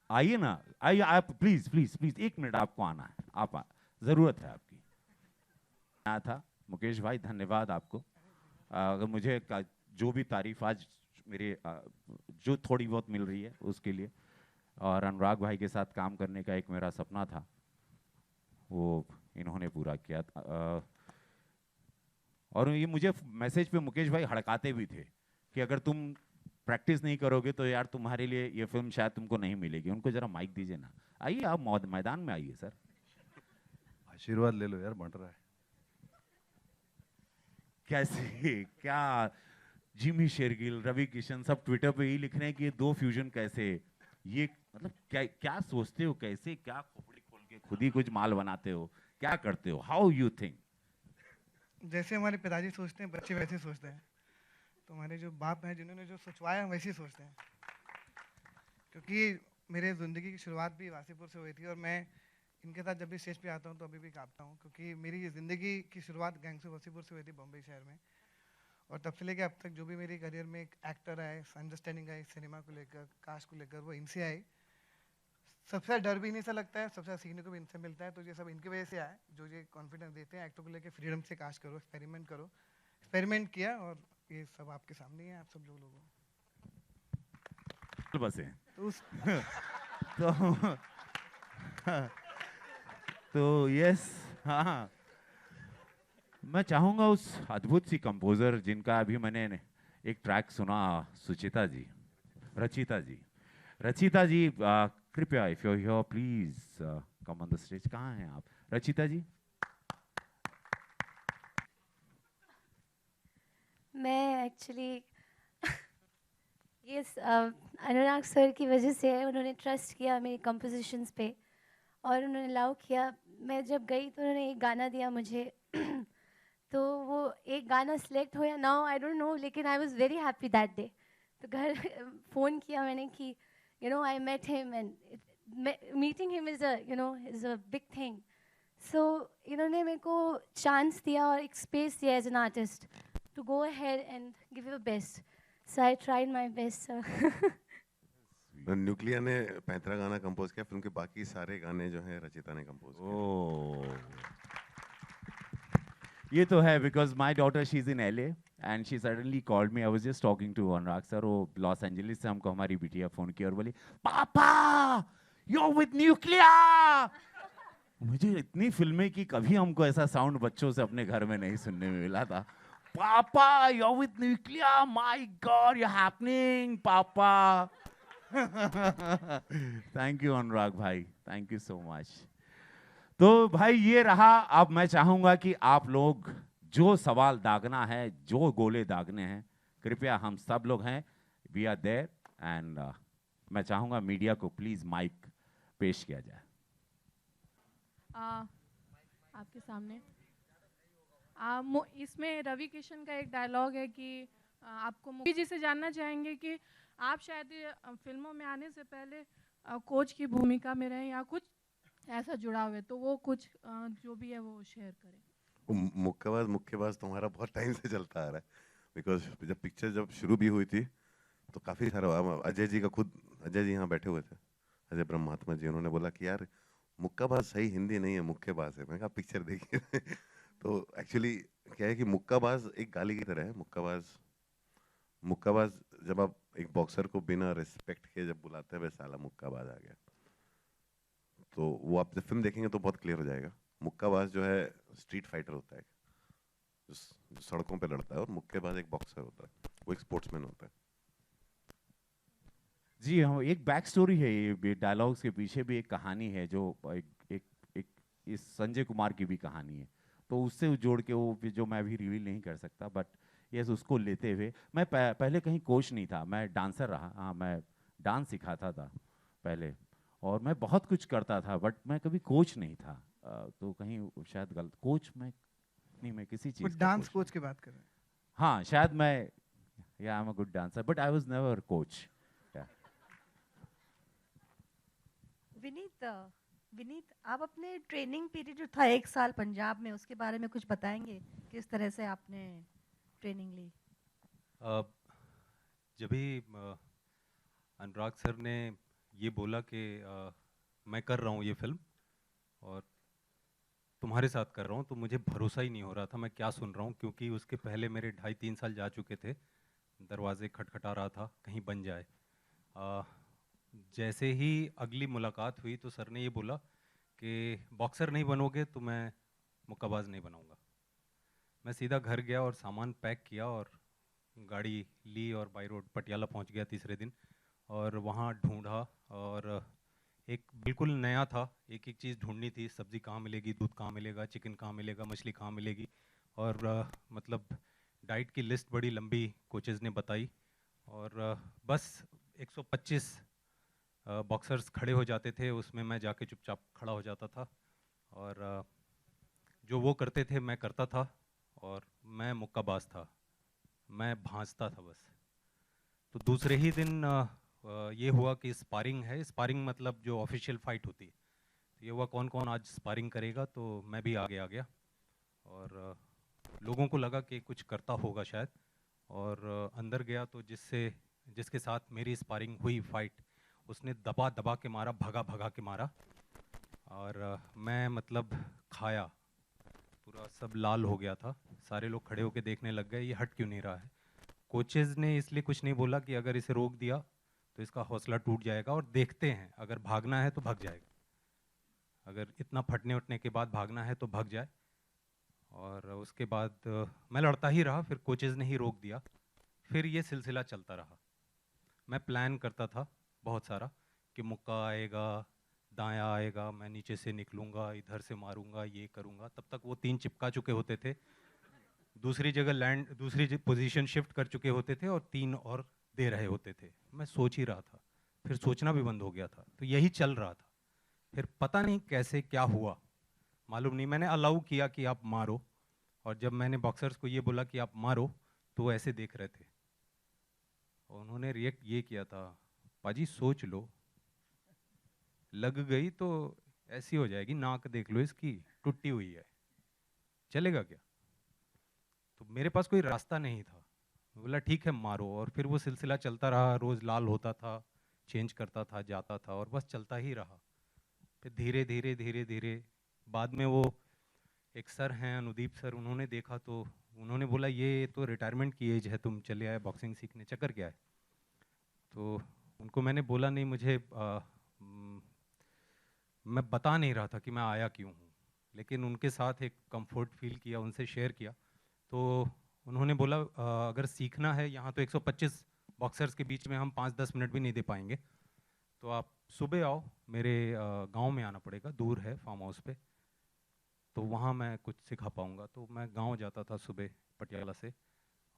आइए ना, आइए आप, प्लीज प्लीज प्लीज, एक मिनट, आपको आना है, आप जरूरत है आपकी। आया था मुकेश भाई, धन्यवाद आपको। अगर मुझे जो भी तारीफ आज मेरे जो थोड़ी बहुत मिल रही है उसके लिए, और अनुराग भाई के साथ काम करने का एक मेरा सपना था, वो इन्होंने पूरा किया। और ये मुझे मैसेज पे मुकेश भाई हड़काते भी थे कि अगर तुम प्रैक्टिस नहीं करोगे तो यार तुम्हारे लिए ये फिल्म शायद तुमको नहीं मिलेगी। उनको जरा माइक दीजिए ना, आइए आप मैदान में आइए सर, आशीर्वाद ले लो यार, बढ़ रहा है। कैसे, क्या जिमी शेरगिल, रवि किशन सब ट्विटर पे यही लिख रहे हैं कि ये दो फ्यूजन कैसे, ये मतलब क्या सोचते हो, कैसे, क्या खोपड़ी खोल के खुद ही कुछ माल बनाते हो, क्या करते हो, हाउ यू थिंक? जैसे हमारे पिताजी सोचते हैं बच्चे वैसे सोचते हैं, तो हमारे जो बाप हैं जिन्होंने जो सोचवाया वैसे ही सोचते हैं। क्योंकि मेरे ज़िंदगी की शुरुआत भी वासीपुर से हुई थी, और मैं इनके साथ जब भी स्टेज पे आता हूँ तो अभी भी काँपता हूँ, क्योंकि मेरी ज़िंदगी की शुरुआत गैंग्स ऑफ वासीपुर से हुई थी, बम्बई शहर में। और तब से लेकर अब तक जो भी मेरी करियर में एक एक्टर आए, अंडरस्टैंडिंग आई सिनेमा को लेकर, कास्ट को लेकर, वो इनसे आई। सबसे डर भी इन्हीं से लगता है, सबसे सीखने को भी इनसे मिलता है। तो ये सब इनकी वजह से आया, जो ये कॉन्फिडेंस देते हैं एक्टर को लेकर, फ्रीडम से कास्ट करो, एक्सपेरिमेंट करो। एक्सपेरिमेंट किया, और ये सब आपके सामने है, आप सब लोगों बस है तो उस तो यस, हाँ, मैं चाहूंगा उस अद्भुत सी कंपोजर जिनका अभी मैंने एक ट्रैक सुना सुचिता जी, रचिता जी। रचिता जी कृपया if you here please come on the stage. कहाँ हैं आप रचिता जी? मैं एक्चुअली ये अनुराग सर की वजह से है। उन्होंने ट्रस्ट किया मेरी कंपोजिशंस पे और उन्होंने अलाउ किया। मैं जब गई तो उन्होंने एक गाना दिया मुझे तो वो एक गाना सिलेक्ट हो या ना हो आई डोंट नो, लेकिन I was very happy that day. तो घर फ़ोन किया मैंने कि you know I met him and meeting him is a big thing. So इन्होंने मेरे को चांस दिया और एक स्पेस दिया as an artist to go ahead and give you the best. So I tried my best sir. Nuclear ने 35 गाना compose किया, फिल्म के बाकी सारे गाने जो हैं रचिता ने कंपोज किए। ओह, ये तो है because my daughter she is in LA and she suddenly called me. I was just talking to Anurag sir. वो लॉस एंजलिस से हमको हमारी बिटिया फोन की और बोली पापा यू आर विद न्यूक्लियर। मुझे इतनी फिल्में की कभी हमको ऐसा साउंड बच्चों से अपने घर में नहीं सुनने में मिला था। पापा you are with nuclear, my God you happening पापा। थैंक यू अनुराग भाई, थैंक यू सो मच। तो भाई ये रहा। अब मैं चाहूंगा कि आप लोग जो सवाल दागना है, जो गोले दागने हैं, कृपया हम सब लोग हैं, वी आर देयर एंड मैं चाहूंगा मीडिया को प्लीज माइक पेश किया जाए। आपके सामने इसमें रवि किशन का एक डायलॉग है कि आपको मूवी जी से जानना चाहेंगे कि आप शायद फिल्मों में आने से पहले कोच की भूमिका में रहे या कुछ ऐसा जुड़ा हुआ है, तो वो कुछ जो भी है वो शेयर करें। मुक्केबाज तुम्हारा बहुत टाइम से चलता आ रहा है, बिकॉज जब पिक्चर जब शुरू भी हुई थी तो काफ़ी सारा अजय जी का खुद, अजय जी यहाँ बैठे हुए थे, अजय ब्रह्मात्मा जी, उन्होंने बोला कि यार मुक्काबाज सही हिंदी नहीं है, मुक्केबाज है। मैंने कहा पिक्चर देखिए। तो एक्चुअली क्या है कि मुक्काबाज एक गाली की तरह है। मुक्काबाज जब आप एक बॉक्सर को बिना रिस्पेक्ट के जब बुलाते हैं, वे साला मुक्काबाज आ गया, तो वो आप जब फिल्म देखेंगे तो बहुत क्लियर हो जाएगा। मुक्काबाज जो है स्ट्रीट फाइटर होता है, जो सड़कों पे लड़ता है, और मुक्केबाज एक बॉक्सर होता है, वो एक स्पोर्ट्समैन होता है। जी हाँ, एक बैक स्टोरी है ये डायलॉग्स के पीछे भी एक कहानी है जो एक इस संजय कुमार की भी कहानी है, तो उससे जोड़ के वो जो मैं अभी रिवील नहीं कर सकता, बट यस उसको लेते हुए मैं पहले कहीं कोच नहीं था, मैं डांसर रहा। हाँ, मैं डांस सिखाता था पहले और मैं बहुत कुछ करता था, बट मैं कभी कोच नहीं था। तो कहीं शायद गलत कोच मैं किसी चीज़ डांस कोच की बात कर रहे हैं। हाँ शायद मैं आई am a good dancer but I was never coach. Vineet, आप अपने ट्रेनिंग पीरियड जो था 1 साल पंजाब में, उसके बारे में कुछ बताएंगे? किस तरह से आपने ट्रेनिंग ली? जब भी अनुराग सर ने ये बोला कि मैं कर रहा हूँ ये फिल्म और तुम्हारे साथ कर रहा हूँ, तो मुझे भरोसा ही नहीं हो रहा था मैं क्या सुन रहा हूँ, क्योंकि उसके पहले मेरे 2.5-3 साल जा चुके थे। दरवाजे खटखटा रहा था कहीं बन जाए। जैसे ही अगली मुलाकात हुई तो सर ने ये बोला कि बॉक्सर नहीं बनोगे तो मैं मुक्काबाज नहीं बनाऊंगा। मैं सीधा घर गया और सामान पैक किया और गाड़ी ली और बाई रोड पटियाला पहुंच गया तीसरे दिन, और वहाँ ढूंढा और एक बिल्कुल नया था, एक एक चीज़ ढूंढनी थी। सब्ज़ी कहाँ मिलेगी, दूध कहाँ मिलेगा, चिकन कहाँ मिलेगा, मछली कहाँ मिलेगी, और मतलब डाइट की लिस्ट बड़ी लंबी कोचेज़ ने बताई, और बस 125 बॉक्सर्स खड़े हो जाते थे, उसमें मैं जाके चुपचाप खड़ा हो जाता था और जो वो करते थे मैं करता था, और मैं मुक्काबाज था, मैं भांजता था बस। तो दूसरे ही दिन ये हुआ कि स्पारिंग है। स्पारिंग मतलब जो ऑफिशियल फाइट होती है, तो ये हुआ कौन कौन आज स्पारिंग करेगा, तो मैं भी आगे आ गया और लोगों को लगा कि कुछ करता होगा शायद, और अंदर गया तो जिसके साथ मेरी स्पारिंग हुई फाइट, उसने दबा दबा के मारा, भगा भगा के मारा, और मैं मतलब खाया, पूरा सब लाल हो गया था। सारे लोग खड़े होकर देखने लग गए, ये हट क्यों नहीं रहा है। कोचेज़ ने इसलिए कुछ नहीं बोला कि अगर इसे रोक दिया तो इसका हौसला टूट जाएगा, और देखते हैं अगर भागना है तो भाग जाएगा, अगर इतना फटने उठने के बाद भागना है तो भाग जाए। और उसके बाद मैं लड़ता ही रहा, फिर कोचेज़ ने ही रोक दिया। फिर ये सिलसिला चलता रहा। मैं प्लान करता था बहुत सारा कि मुक्का आएगा, दायां आएगा, मैं नीचे से निकलूंगा, इधर से मारूंगा, ये करूंगा। तब तक वो 3 चिपका चुके होते थे, दूसरी जगह लैंड, दूसरी पोजीशन शिफ्ट कर चुके होते थे और 3 और दे रहे होते थे। मैं सोच ही रहा था, फिर सोचना भी बंद हो गया था। तो यही चल रहा था। फिर पता नहीं कैसे क्या हुआ, मालूम नहीं, मैंने अलाउ किया कि आप मारो, और जब मैंने बॉक्सर्स को ये बोला कि आप मारो तो वो ऐसे देख रहे थे। और उन्होंने रिएक्ट ये किया था, पाजी सोच लो, लग गई तो ऐसी हो जाएगी, नाक देख लो इसकी टूटी हुई है, चलेगा क्या? तो मेरे पास कोई रास्ता नहीं था। मैं बोला ठीक है मारो, और फिर वो सिलसिला चलता रहा। रोज़ लाल होता था, चेंज करता था, जाता था, और बस चलता ही रहा। फिर धीरे धीरे धीरे धीरे बाद में वो एक सर हैं अनुदीप सर, उन्होंने देखा तो उन्होंने बोला ये तो रिटायरमेंट की एज है, तुम चले आए बॉक्सिंग सीखने, चक्कर क्या है? तो उनको मैंने बोला नहीं, मुझे मैं बता नहीं रहा था कि मैं आया क्यों हूँ, लेकिन उनके साथ एक कंफर्ट फील किया, उनसे शेयर किया। तो उन्होंने बोला अगर सीखना है यहाँ तो 125 बॉक्सर्स के बीच में हम 5-10 मिनट भी नहीं दे पाएंगे, तो आप सुबह आओ, मेरे गांव में आना पड़ेगा, दूर है फार्म हाउस पे, तो वहाँ मैं कुछ सिखा पाऊँगा। तो मैं गांव जाता था सुबह पटियाला से,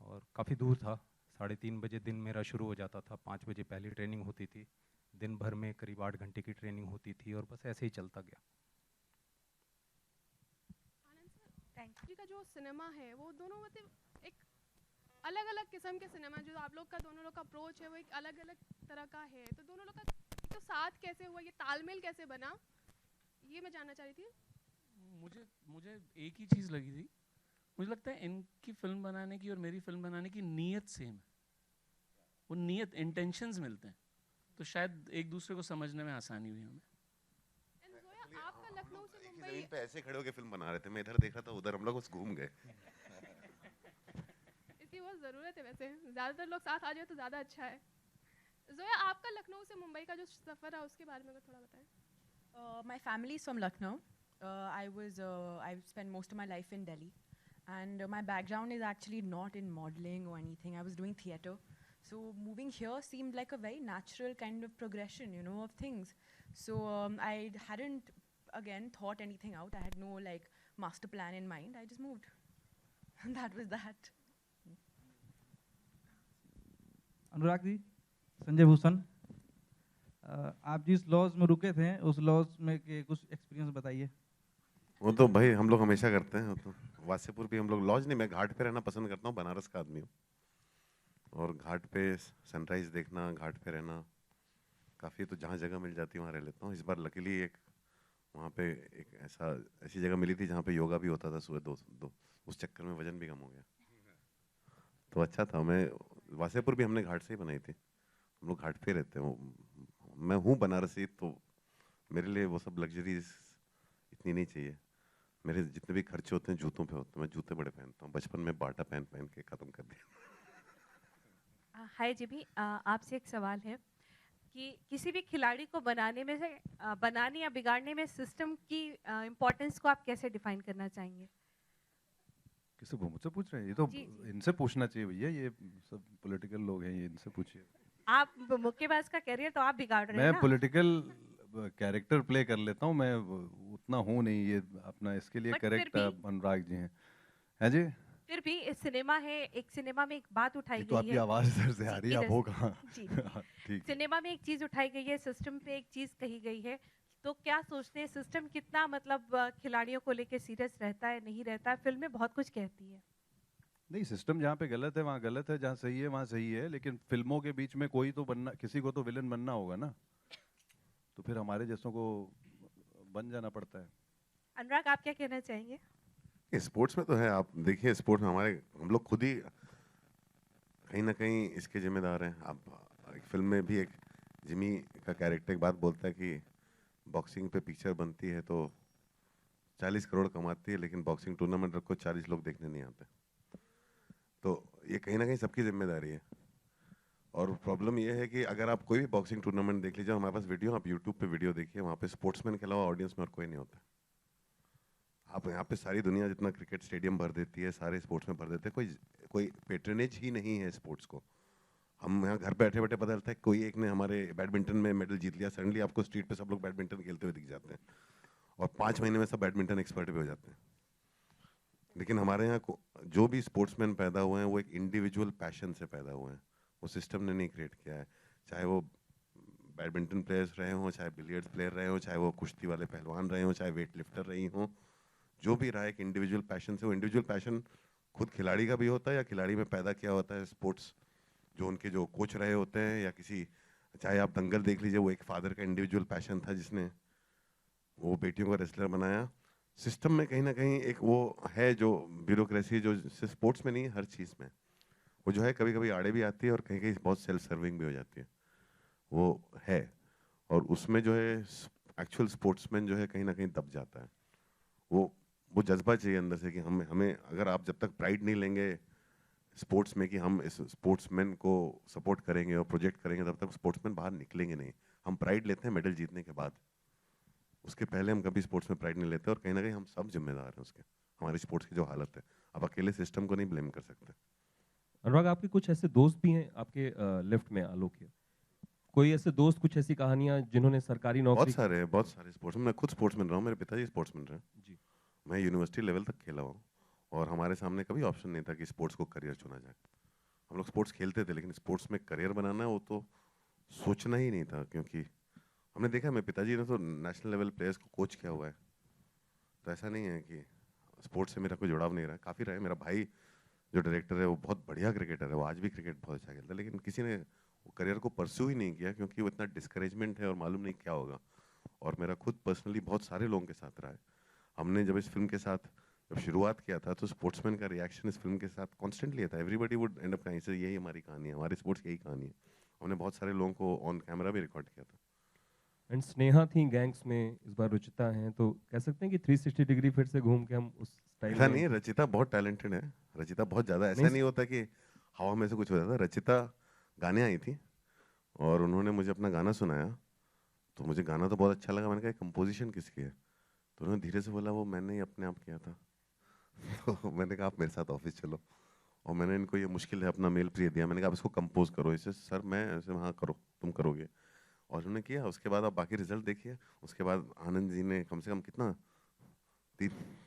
और काफ़ी दूर था। 3:30 बजे दिन मेरा शुरू हो जाता था, 5 बजे पहली ट्रेनिंग होती थी, दिन भर में करीब 8 घंटे की ट्रेनिंग होती थी, और बस ऐसे ही चलता गया। जी का जो सिनेमा है वो दोनों मतलब एक अलग अलग किस्म के सिनेमा, जो आप लोग का दोनों लोग का अप्रोच है वो एक अलग अलग तरह का है। तो दोनों लोग का तो साथ कैसे हुआ, ये तालमेल कैसे बना, ये मैं जानना चाह रही थी। मुझे एक ही चीज़ लगी थी, मुझे लगता है इनकी फिल्म बनाने की और मेरी फिल्म बनाने की नीयत सेम है। वो नीयत, इंटेंशंस मिलते हैं, तो शायद एक दूसरे को समझने में आसानी हुई हमें। आपका लखनऊ से मुंबई जमीन पे ऐसे खड़े होकर फिल्म बना रहे थे, मैं इधर देखा था, उधर हम लोग बस घूम गए। इसकी बहुत ज़रूरत है, वैसे ज़्यादातर लोग साथ आ जाए तो ज़्यादा अच्छा है। जोया, आपका लखनऊ से मुंबई का जो सफ़र है उसके बारे में अगर थोड़ा बताएं। My family is from Lucknow. I spent most of my life in Delhi, and my background is actually not in modeling or anything. I was doing theatre, so moving here seemed like a very natural kind of progression, you know, of things. So I hadn't again thought anything out. I had no like master plan in mind. I just moved, and that was that. Anurag ji, Sanjay Bhushan, आप जिस laws में रुके थे उस laws में के कुछ experience बताइए। वो तो भाई हम लोग हमेशा करते हैं, तो वासेपुर भी हम लोग लॉज नहीं, मैं घाट पे रहना पसंद करता हूँ, बनारस का आदमी हूँ, और घाट पे सनराइज देखना, घाट पे रहना काफ़ी, तो जहाँ जगह मिल जाती है वहाँ रह लेता हूँ। इस बार लकीली एक वहाँ पे एक ऐसी जगह मिली थी जहाँ पे योगा भी होता था सुबह दो, उस चक्कर में वजन भी कम हो गया, तो अच्छा था। मैं वासेपुर भी हमने घाट से ही बनाई थी, हम लोग घाट पे रहते हैं। मैं हूँ बनारसी, तो मेरे लिए वो सब लग्जरीज इतनी नहीं चाहिए। मेरे जितने भी खर्चे होते हैं जूतों पे होते हैं, मैं जूते बड़े पहनता हूँ, बचपन में बाटा पहन के ख़त्म कर दिया। हाय जी भी, आपसे एक सवाल है कि किसी भी खिलाड़ी को बनाने में से बनाने या बिगाड़ने में सिस्टम की इम्पोर्टेंस को आप कैसे डिफाइन करना चाहेंगे? किसी को मुझसे पूछ रहे हैं? ये तो इनसे पूछना चाहिए भैया, ये सब पॉलिटिकल लोग हैं, ये इनसे पूछिए। आप मुक्केबाज का कैरियर तो आप बिगाड़ रहे हैं ना? मैं पॉलिटिकल कैरेक्टर प्ले कर लेता हूँ, मैं उतना हूँ नहीं, ये अपना इसके लिए करेक्ट अनुराग जी हैं। हैं जी? फिर भी इस सिनेमा है, एक सिनेमा में एक बात उठाई गई है। तो आपकी आवाज़ इधर से आ रही है, आप हो कहाँ? जी ठीक। सिनेमा में एक चीज़ उठाई गई है, सिस्टम पे एक चीज़ कही गई है, तो क्या सोचते हैं सिस्टम कितना मतलब खिलाड़ियों को लेके सीरियस रहता है, नहीं रहता है? फिल्में बहुत कुछ कहती है। नहीं, सिस्टम जहाँ पे गलत है वहाँ गलत है, जहाँ सही है वहाँ सही है, लेकिन फिल्मों के बीच में कोई तो बनना, किसी को तो विलन बनना होगा ना, तो फिर हमारे जैसों को बन जाना पड़ता है। अनुराग, आप क्या कहना चाहेंगे? स्पोर्ट्स में तो है, आप देखिए स्पोर्ट्स में हम लोग खुद ही कहीं ना कहीं इसके जिम्मेदार हैं। आप एक फिल्म में भी एक जिमी का कैरेक्टर एक बात बोलता है कि बॉक्सिंग पे पिक्चर बनती है तो 40 करोड़ कमाती है, लेकिन बॉक्सिंग टूर्नामेंट रखो 40 लोग देखने नहीं आते। तो ये कहीं ना कहीं सबकी जिम्मेदारी है। और प्रॉब्लम ये है कि अगर आप कोई भी बॉक्सिंग टूर्नामेंट देख लीजिए, हमारे पास वीडियो, आप यूट्यूब पे वीडियो देखिए, वहाँ पे स्पोर्ट्समैन के अलावा ऑडियंस में और कोई नहीं होता। आप यहाँ पे सारी दुनिया जितना क्रिकेट स्टेडियम भर देती है, सारे स्पोर्ट्स में भर देते हैं, कोई कोई पेट्रनेज ही नहीं है स्पोर्ट्स को। हम यहाँ घर बैठे बैठे पता चलता है कोई एक ने हमारे बैडमिंटन में मेडल जीत लिया, सडनली आपको स्ट्रीट पे सब लोग बैडमिंटन खेलते हुए दिख जाते हैं और 5 महीने में सब बैडमिंटन एक्सपर्ट भी हो जाते हैं। लेकिन हमारे यहाँ जो भी स्पोर्ट्समैन पैदा हुए हैं वो एक इंडिविजुअल पैशन से पैदा हुए हैं, वो सिस्टम ने नहीं क्रिएट किया है। चाहे वो बैडमिंटन प्लेयर्स रहे हों, चाहे बिलियर्ड्स प्लेयर रहे हों, चाहे वो कुश्ती वाले पहलवान रहे हों, चाहे वेट लिफ्टर रही हों, जो भी रहा है एक इंडिविजुअल पैशन से। वो इंडिविजुअल पैशन खुद खिलाड़ी का भी होता है या खिलाड़ी में पैदा किया होता है स्पोर्ट्स, जो उनके जो कोच रहे होते हैं या किसी, चाहे आप दंगल देख लीजिए, वो एक फादर का इंडिविजुअल पैशन था जिसने वो बेटियों का रेसलर बनाया। सिस्टम में कहीं ना कहीं एक वो है जो ब्यूरोक्रेसी, जो स्पोर्ट्स में नहीं हर चीज़ में, वो जो है कभी कभी आड़े भी आती है और कहीं कहीं बहुत सेल्फ सर्विंग भी हो जाती है, वो है। और उसमें जो है एक्चुअल स्पोर्ट्समैन जो है कहीं ना कहीं दब जाता है। वो जज्बा चाहिए अंदर से कि हमें अगर आप जब तक प्राइड नहीं लेंगे स्पोर्ट्स में कि हम इस स्पोर्ट्समैन को सपोर्ट करेंगे और प्रोजेक्ट करेंगे, तब तक स्पोर्ट्समैन बाहर निकलेंगे नहीं। हम प्राइड लेते हैं मेडल जीतने के बाद, उसके पहले हम कभी स्पोर्ट्स में प्राइड नहीं लेते और कहीं ना कहीं हम सब जिम्मेदार हैं उसके, हमारी स्पोर्ट्स की जो हालत है। अब अकेले सिस्टम को नहीं ब्लेम कर सकते। अनुराग, आपके कुछ ऐसे दोस्त भी हैं आपके लेफ्ट में, आलोक है, कोई ऐसे दोस्त, कुछ ऐसी कहानियां जिन्होंने सरकारी नौकरी? बहुत सारे स्पोर्ट्स, मैं खुद स्पोर्ट्समैन रहा हूँ, मेरे पिताजी स्पोर्ट्समैन रहे जी, मैं यूनिवर्सिटी लेवल तक खेला हूँ और हमारे सामने कभी ऑप्शन नहीं था कि स्पोर्ट्स को करियर चुना जाए। हम लोग स्पोर्ट्स खेलते थे लेकिन स्पोर्ट्स में करियर बनाना है वो तो सोचना ही नहीं था, क्योंकि हमने देखा मेरे पिताजी ने तो नेशनल लेवल प्लेयर्स को कोच किया हुआ है। तो ऐसा नहीं है कि स्पोर्ट्स से मेरा कोई जुड़ाव नहीं रहा, काफ़ी रहा है। मेरा भाई जो डायरेक्टर है वो बहुत बढ़िया क्रिकेटर है, वो आज भी क्रिकेट बहुत अच्छा खेलता है, लेकिन किसी ने वो करियर को परस्यू ही नहीं किया क्योंकि वो इतना डिस्करेजमेंट है और मालूम नहीं क्या होगा। और मेरा खुद पर्सनली बहुत सारे लोगों के साथ रहा है। हमने जब इस फिल्म के साथ जब शुरुआत किया था तो स्पोर्ट्समैन का रिएक्शन इस फिल्म के साथ कॉन्स्टेंटली था। एवरीबडी वुड एंड अप कहीं से यही हमारी कहानी है, हमारे स्पोर्ट्स की यही कहानी है। हमने बहुत सारे लोगों को ऑन कैमरा भी रिकॉर्ड किया था। एंड स्नेहा थी गैंग्स में, इस बार रुचिता हैं, तो कह सकते हैं कि 360 डिग्री फिर से घूम के हम उस स्टाइल ऐसा नहीं है, रचिता बहुत टैलेंटेड है, रचिता बहुत ज़्यादा, ऐसा नहीं होता कि हवा में से कुछ हो जाता। रचिता गाने आई थी और उन्होंने मुझे अपना गाना सुनाया तो मुझे गाना तो बहुत अच्छा लगा। मैंने कहा कंपोजिशन किसकी है, तो उन्होंने धीरे से बोला वो मैंने ही अपने आप किया था। तो मैंने कहा आप मेरे साथ ऑफिस चलो, और मैंने इनको ये मुश्किल है अपना मेल प्रिय दिया। मैंने कहा आप इसको कंपोज करो। इसे सर मैं ऐसे हाँ करो, तुम करोगे, और उन्होंने किया। उसके बाद आप बाकी रिजल्ट देखिए। उसके बाद आनंद जी ने कम से कम कितना 50-50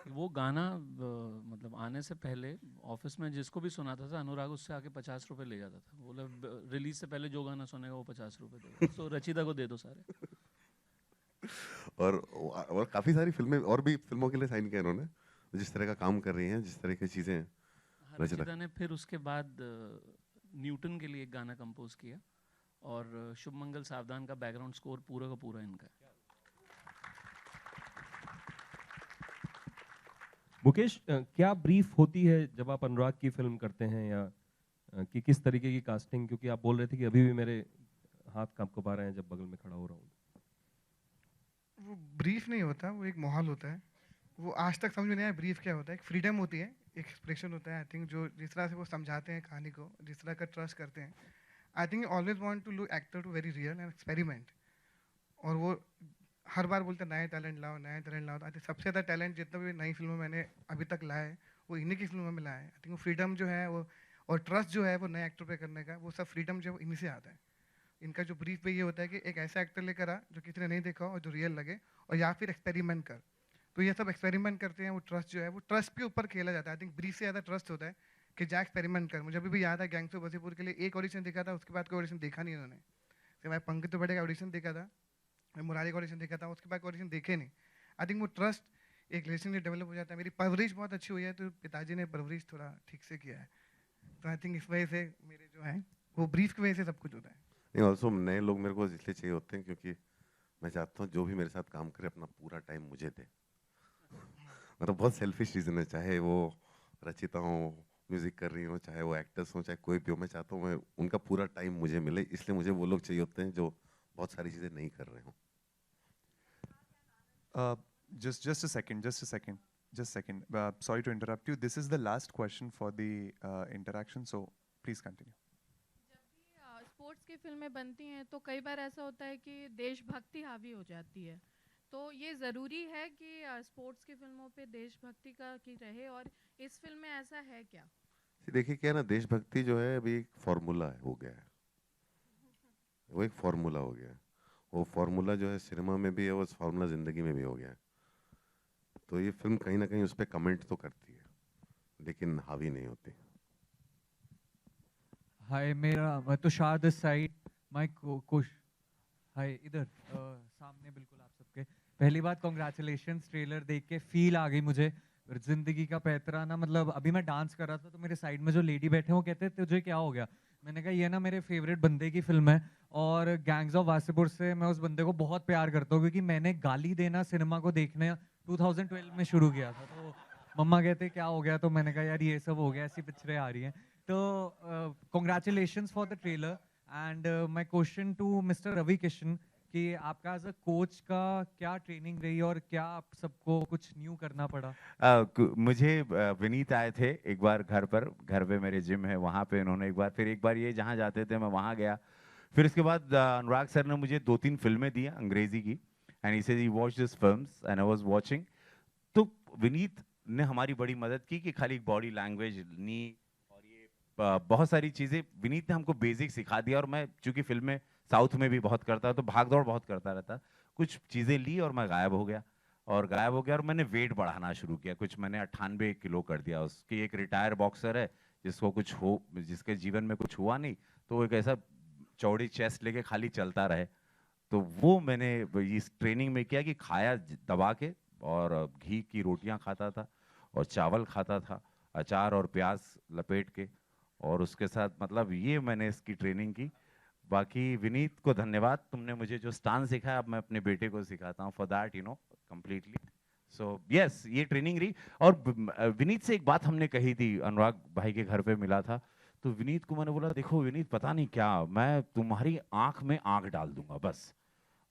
वो गाना मतलब आने से पहले ऑफिस में जिसको भी सुनाता था अनुराग उससे आके 50 रुपए ले जाता था। बोला रिलीज से पहले जो गाना सुनेगा वो 50 रुपए देगा। तो रचिता को दे दो सारे। और काफ़ी सारी फिल्में और भी फिल्मों के लिए साइन किया इन्होंने, जिस तरह का काम कर रही हैं, जिस तरह की चीज़ें हैं। रचिता ने फिर उसके बाद न्यूटन के लिए एक गाना कंपोज किया और शुभ मंगल सावधान का बैकग्राउंड स्कोर पूरा का पूरा इनका है। मुकेश, क्या ब्रीफ होती है जब आप अनुराग की फिल्म करते हैं, या कि किस तरीके की कास्टिंग? क्योंकि आप बोल रहे थे कि अभी भी मेरे हाथ कांप रहे हैं जब बगल में खड़ा हो रहा हूँ। वो ब्रीफ नहीं होता, वो एक माहौल होता है। वो आज तक समझ में नहीं आया ब्रीफ क्या होता है। एक फ्रीडम होती है, एक एक्सप्रेशन होता है। आई थिंक जो जिस तरह से वो समझाते हैं कहानी को, जिस तरह का ट्रस्ट करते हैं, I think always want to look actor to very real and experiment. और वो हर बार बोलते नए टैलेंट लाओ, नए टैलेंट लाओ। आई थिंक सबसे ज़्यादा टैलेंट जितना भी नई फिल्मों में मैंने अभी तक लाया है वो इन्हीं की फिल्मों में लाया है। आई थिंक वो फ्रीडम जो है वो, और ट्रस्ट जो है वो नए एक्टर पे करने का, वो सब फ्रीडम जो है वो इन्हीं से आता है। इनका जो ब्रीफ पे ये होता है कि एक ऐसा एक्टर लेकर आ जो किसी ने नहीं देखा और जो रियल लगे, और या फिर एक्सपेरिमेंट कर। तो ये सब एक्सपेरिमेंट करते हैं। वो ट्रस्ट जो है वो ट्रस्ट के ऊपर खेला जाता है। आई थिंक ब्रीफ से ज़्यादा ट्रस्ट होता है कि जा एक्सपेरिमेंट कर। मुझे अभी भी याद है गैंग्स ऑफ वसीपुर के लिए एक ऑडिशन देखा था, उसके बाद कोई ऑडिशन देखा नहीं उन्होंने। फिर मैं पंकज त्रिपाठी का ऑडिशन देखा था, मैं मुरारी का ऑडिशन देखा था, उसके बाद ऑडिशन देखे नहीं। आई थिंक वो ट्रस्ट एक रिलेशनशिप डेवलप हो जाता है। मेरी परवरिश बहुत अच्छी हुई है, तो पिताजी ने परवरिश थोड़ा ठीक से किया है। तो आई थिंक इस वजह से मेरे जो है वो ब्रीफ की वजह से सब कुछ होता है। नहीं, ऑल्सो नए लोग मेरे को इसलिए चाहिए होते हैं क्योंकि मैं चाहता हूँ जो भी मेरे साथ काम करे अपना पूरा टाइम मुझे दे। मतलब बहुत सेल्फिश रीज़न है, चाहे वो रचिता हो, म्यूज़िक कर रही हो, चाहे वो एक्टर्स हो, चाहे कोई भी हो, मैं चाहता हूँ मैं उनका पूरा टाइम मुझे मिले। इसलिए मुझे वो लोग चाहिए होते हैं जो बहुत सारी चीज़ें नहीं कर रहे हों। Just a second. Sorry to interrupt you. This is the last question for the interaction, so please continue. Sports की फिल्में बनती हैं तो कई बार ऐसा होता है कि देशभक्ति हावी हो जाती है। तो ये ज़रूरी है कि स्पोर्ट्स की फिल्मों पे देशभक्ति का की रहे, और इस फिल्म में ऐसा है क्या? देखिए क्या है ना, देशभक्ति जो है अभी एक फॉर्मूला हो गया है, वो एक फॉर्मूला हो गया है। वो फॉर्मूला जो है सिनेमा में भी है, वो फॉर्मूला जिंदगी में भी हो गया है। तो ये फिल्म कहीं ना कहीं उस पर कमेंट तो करती है, लेकिन हावी नहीं होती। हाय, मैं तुषार दिस साइड, माय कोश। हाय, इधर सामने बिल्कुल आप सबके। पहली बात, कॉन्ग्रेचुलेशंस, ट्रेलर देख के फील आ गई मुझे। जिंदगी का पैतरा ना, मतलब अभी मैं डांस कर रहा था तो मेरे साइड में जो लेडी बैठे हैं वो कहते तुझे क्या हो गया। मैंने कहा ये ना मेरे फेवरेट बंदे की फिल्म है, और गैंग्स ऑफ वासेपुर से मैं उस बंदे को बहुत प्यार करता हूँ, क्योंकि मैंने गाली देना सिनेमा को देखने 2012 में शुरू किया था। तो मम्मा कहते क्या हो गया, तो मैंने कहा यार ये सब हो गया, ऐसी पिक्चरें आ रही हैं। तो congratulations for the trailer. And my question to mister Ravi Kishan कि आपका एज अ कोच का क्या ट्रेनिंग रही, और क्या आप सबको कुछ न्यू करना पड़ा? मुझे विनीत आए थे एक बार घर पे मेरे जिम है वहाँ पे, उन्होंने एक बार ये जहाँ जाते थे मैं वहाँ गया। फिर उसके बाद अनुराग सर ने मुझे 2-3 फिल्में दी अंग्रेजी की, and he said he watch this films and I was watching. तो विनीत ने हमारी बड़ी मदद की कि खाली बॉडी लैंग्वेज नहीं, और ये बहुत सारी चीज़ें विनीत ने हमको बेसिक सिखा दिया। और मैं चूंकि फिल्में साउथ में भी बहुत करता तो भाग दौड़ बहुत करता रहता, कुछ चीज़ें ली और मैं गायब हो गया और मैंने वेट बढ़ाना शुरू किया। कुछ मैंने 98 किलो कर दिया। उसकी एक रिटायर बॉक्सर है जिसके जीवन में कुछ हुआ नहीं, तो वो एक ऐसा चौड़ी चेस्ट लेके खाली चलता रहे। तो वो मैंने इस ट्रेनिंग में किया कि खाया दबा के, और घी की रोटियां खाता था और चावल खाता था, अचार और प्याज लपेट के, और उसके साथ मतलब ये मैंने इसकी ट्रेनिंग की। बाकी विनीत को धन्यवाद, तुमने मुझे जो स्टांस सिखाया अब मैं अपने बेटे को सिखाता हूँ, for that completely. So yes, ये ट्रेनिंग रही। और विनीत से एक बात हमने कही थी, अनुराग भाई के घर पे मिला था, तो विनीत को मैंने बोला देखो विनीत, पता नहीं क्या, मैं तुम्हारी आंख में आंख डाल दूंगा, बस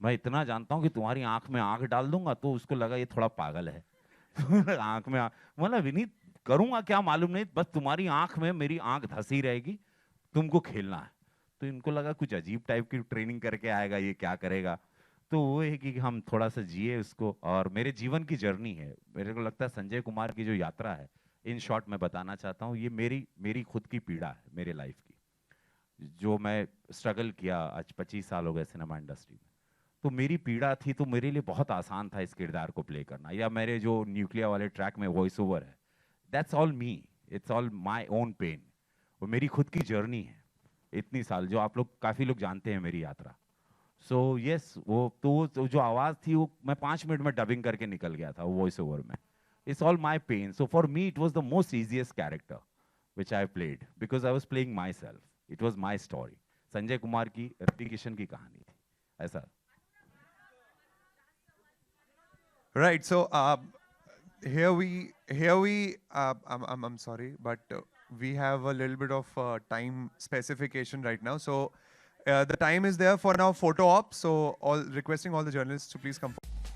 मैं इतना जानता हूँ कि तुम्हारी आंख में आंख डाल दूंगा। तो उसको लगा ये थोड़ा पागल है। आंख में मतलब विनीत करूंगा क्या मालूम नहीं, बस तुम्हारी आंख में मेरी आंख धसी रहेगी, तुमको खेलना है। तो इनको लगा कुछ अजीब टाइप की ट्रेनिंग करके आएगा, ये क्या करेगा। तो वो है कि हम थोड़ा सा जिए उसको, और मेरे जीवन की जर्नी है। मेरे को लगता है संजय कुमार की जो यात्रा है, इन शॉर्ट मैं बताना चाहता हूँ, ये मेरी खुद की पीड़ा है, मेरे लाइफ की, जो मैं स्ट्रगल किया। आज 25 साल हो गए सिनेमा इंडस्ट्री में, तो मेरी पीड़ा थी, तो मेरे लिए बहुत आसान था इस किरदार को प्ले करना। या मेरे जो न्यूक्लियर वाले ट्रैक में वॉइस ओवर है, that's all me, it's all my own pen. वो मेरी खुद की जर्नी है, इतनी साल, जो आप लोग काफ़ी लोग जानते हैं मेरी यात्रा। सो यस, वो जो आवाज़ थी वो मैं 5 मिनट में डबिंग करके निकल गया था वो वॉइस ओवर में। It's all my pen. So for me it was the most easiest character which I played, because I was playing myself, it was my story. Sanjay Kumar की, ऋतिक किशन की कहानी थी, ऐसा। Right. So here we I'm sorry, but we have a little bit of time specification right now. So the time is there for now photo op. So requesting all the journalists to please come forward.